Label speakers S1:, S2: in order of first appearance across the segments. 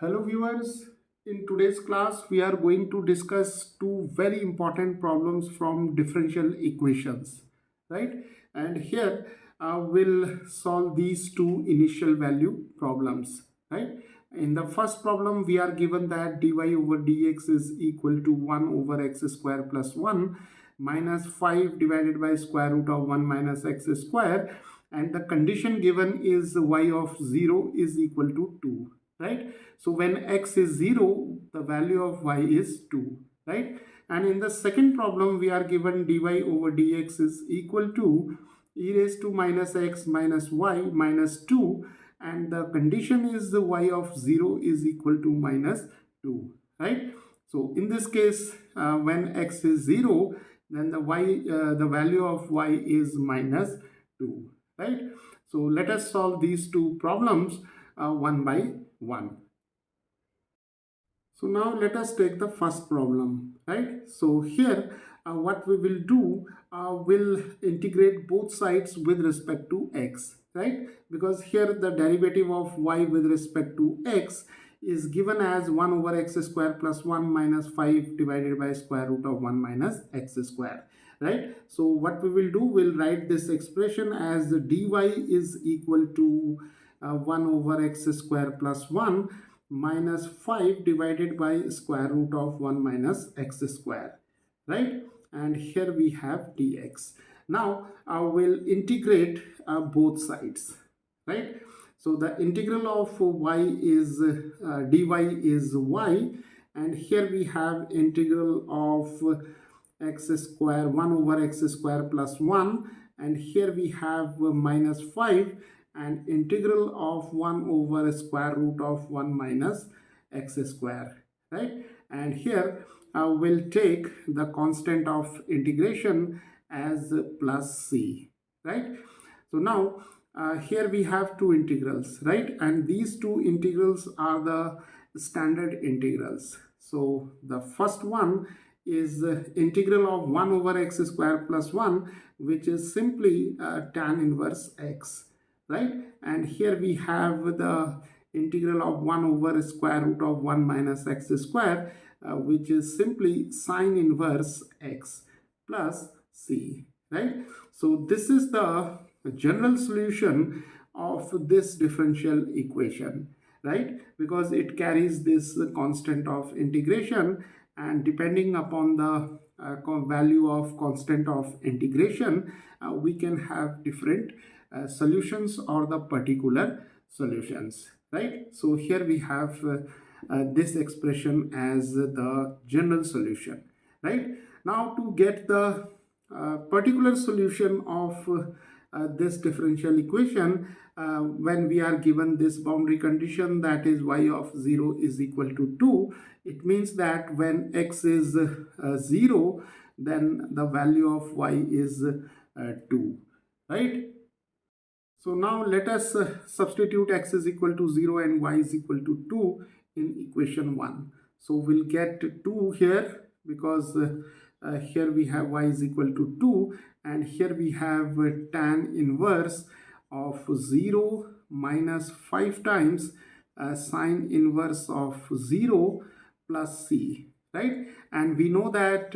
S1: Hello viewers, in today's class we are going to discuss two very important problems from differential equations, right? And here we'll solve these two initial value problems, right? In the first problem we are given that dy over dx is equal to 1 over x square plus 1 minus 5 divided by square root of 1 minus x square, and the condition given is y of 0 is equal to 2, right? So when x is 0, the value of y is 2, right? And in the second problem, we are given dy over dx is equal to e raised to minus x minus y minus 2, and the condition is the y of 0 is equal to minus 2, right? So in this case, when x is 0, then the value of y is minus 2, right? So let us solve these two problems one by one. So now let us take the first problem, right? So here what we will do, we'll integrate both sides with respect to x, right? Because here the derivative of y with respect to x is given as 1 over x square plus 1 minus 5 divided by square root of 1 minus x square, right? So what we will do, we'll write this expression as dy is equal to 1 over x square plus 1 minus 5 divided by square root of 1 minus x square, right? And here we have dx. Now I will integrate both sides, right? So the integral of y is dy is y, and here we have integral of x square 1 over x square plus 1, and here we have minus 5 and integral of 1 over square root of 1 minus x square, right? And here we'll take the constant of integration as plus c, right? So now here we have two integrals, right? And these two integrals are the standard integrals. So the first one is integral of 1 over x square plus 1, which is simply tan inverse x, right? And here we have the integral of 1 over square root of 1 minus x square, which is simply sine inverse x plus c, right? So this is the general solution of this differential equation, right? Because it carries this constant of integration, and depending upon the value of constant of integration, we can have different solutions or the particular solutions, right? So here we have this expression as the general solution, right? Now to get the particular solution of this differential equation, when we are given this boundary condition, that is y of 0 is equal to 2, it means that when x is 0, then the value of y is 2, right? So now let us substitute x is equal to 0 and y is equal to 2 in equation 1. So we'll get 2 here because here we have y is equal to 2, and here we have tan inverse of 0 minus 5 times sine inverse of 0 plus c, right? And we know that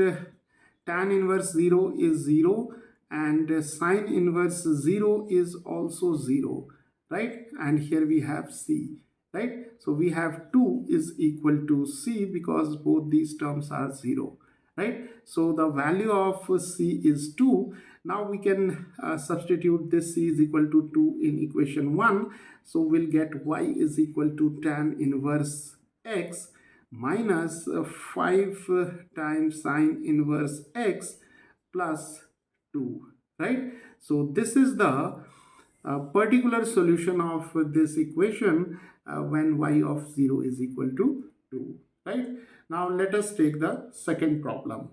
S1: tan inverse 0 is 0 and sine inverse 0 is also 0, right? And here we have c, right? So we have 2 is equal to c because both these terms are 0, right? So the value of c is 2. Now we can substitute this c is equal to 2 in equation 1. So we'll get y is equal to tan inverse x minus 5 times sine inverse x plus 2, right? So this is the particular solution of this equation when y of 0 is equal to 2, right? Now let us take the second problem.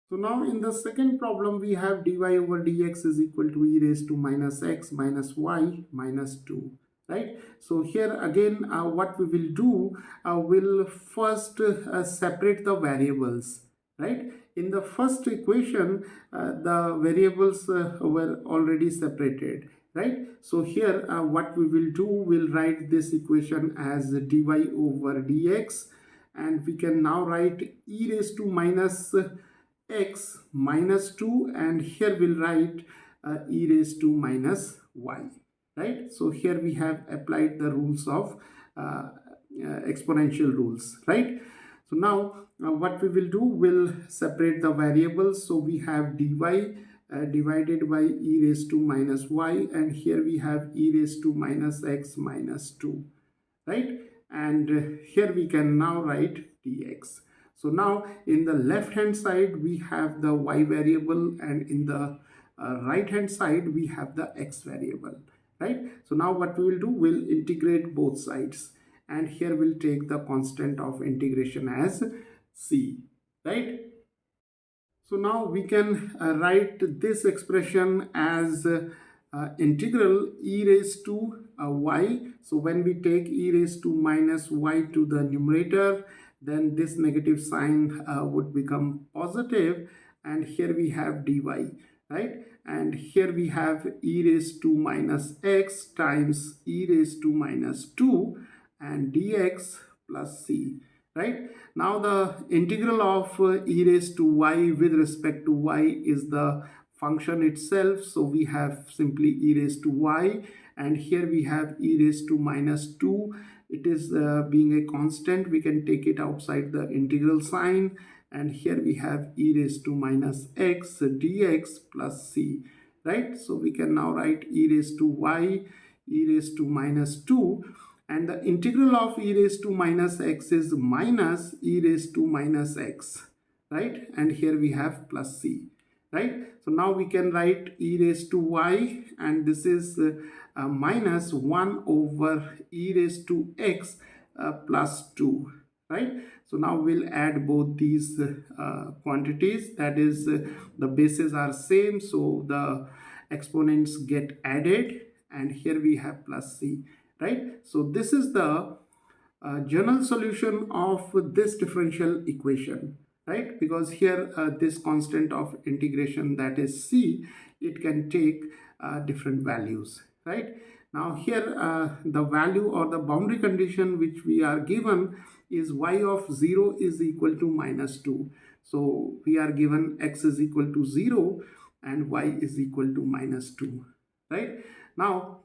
S1: So now in the second problem, we have dy over dx is equal to e raised to minus x minus y minus 2, right? So here again, what we will do, we'll first separate the variables, right? In the first equation, the variables were already separated. right? So here what we will do, we'll write this equation as dy over dx, and we can now write e raised to minus x minus 2, and here we'll write e raised to minus y, right? So here we have applied the rules of exponential rules, right? So now what we will do, we'll separate the variables. So we have dy divided by e raised to minus y, and here we have e raised to minus x minus 2, right? And here we can now write dx. So now in the left hand side we have the y variable, and in the right hand side we have the x variable, right? So now what we will do, we'll integrate both sides, and here we'll take the constant of integration as c, right? So now we can write this expression as integral e raised to y. So when we take e raised to minus y to the numerator, then this negative sign would become positive, and here we have dy, right? And here we have e raised to minus x times e raised to minus 2 and dx plus c, right? Now the integral of e raised to y with respect to y is the function itself. So we have simply e raised to y, and here we have e raised to minus 2. It is being a constant, we can take it outside the integral sign, and here we have e raised to minus x dx plus c, right? So we can now write e raised to y, e raised to minus 2, and the integral of e raised to minus x is minus e raised to minus x, right? And here we have plus c, right? So now we can write e raised to y, and this is minus 1 over e raised to x plus 2, right? So now we'll add both these quantities, that is the bases are same, so the exponents get added, and here we have plus c, right? So this is the general solution of this differential equation, right? Because here this constant of integration, that is c, it can take different values, right? Now here the value or the boundary condition which we are given is y of 0 is equal to minus 2. So we are given x is equal to 0 and y is equal to minus 2, right? Now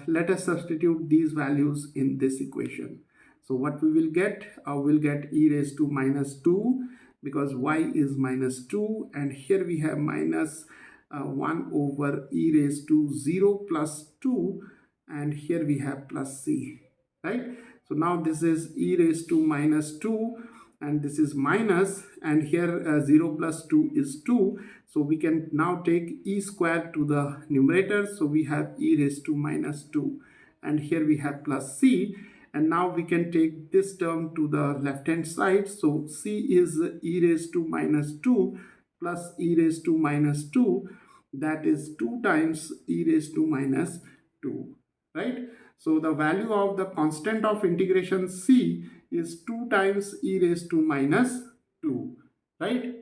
S1: let us substitute these values in this equation. So what we will get, we'll get e raised to minus 2 because y is minus 2, and here we have minus 1 over e raised to 0 plus 2, and here we have plus c, right? So now this is e raised to minus 2, and this is minus, and here 0 plus 2 is 2, so we can now take e square to the numerator, so we have e raised to minus 2, and here we have plus c, and now we can take this term to the left hand side, so c is e raised to minus 2 plus e raised to minus 2, that is 2 times e raised to minus 2, right? So the value of the constant of integration c is 2 times e raised to minus 2, right?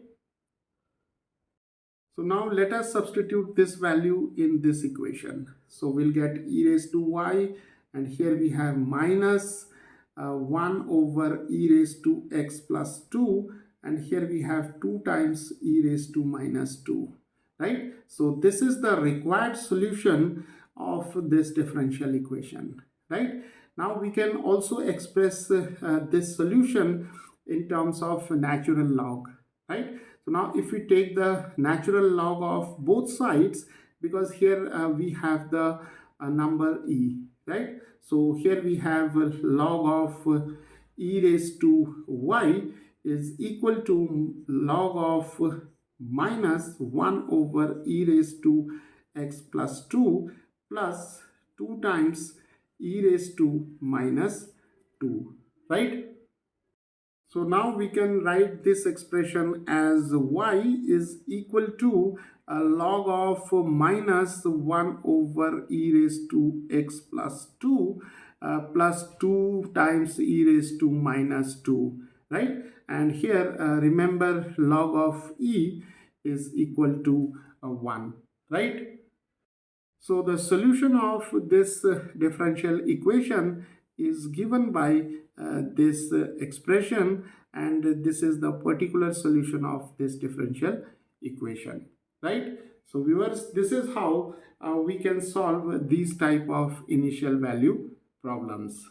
S1: So now let us substitute this value in this equation. So we'll get e raised to y, and here we have minus 1 over e raised to x plus 2, and here we have 2 times e raised to minus 2, right? So this is the required solution of this differential equation, right? Now we can also express this solution in terms of natural log, right? So now if we take the natural log of both sides, because here we have the number e, right? So here we have a log of e raised to y is equal to log of minus 1 over e raised to x plus 2 plus 2 times e raised to minus 2, right? So now we can write this expression as y is equal to a log of minus 1 over e raised to x plus 2 plus 2 times e raised to minus 2, right? And here remember log of e is equal to 1, right? So the solution of this differential equation is given by this expression, and this is the particular solution of this differential equation, right? So viewers, this is how we can solve these type of initial value problems.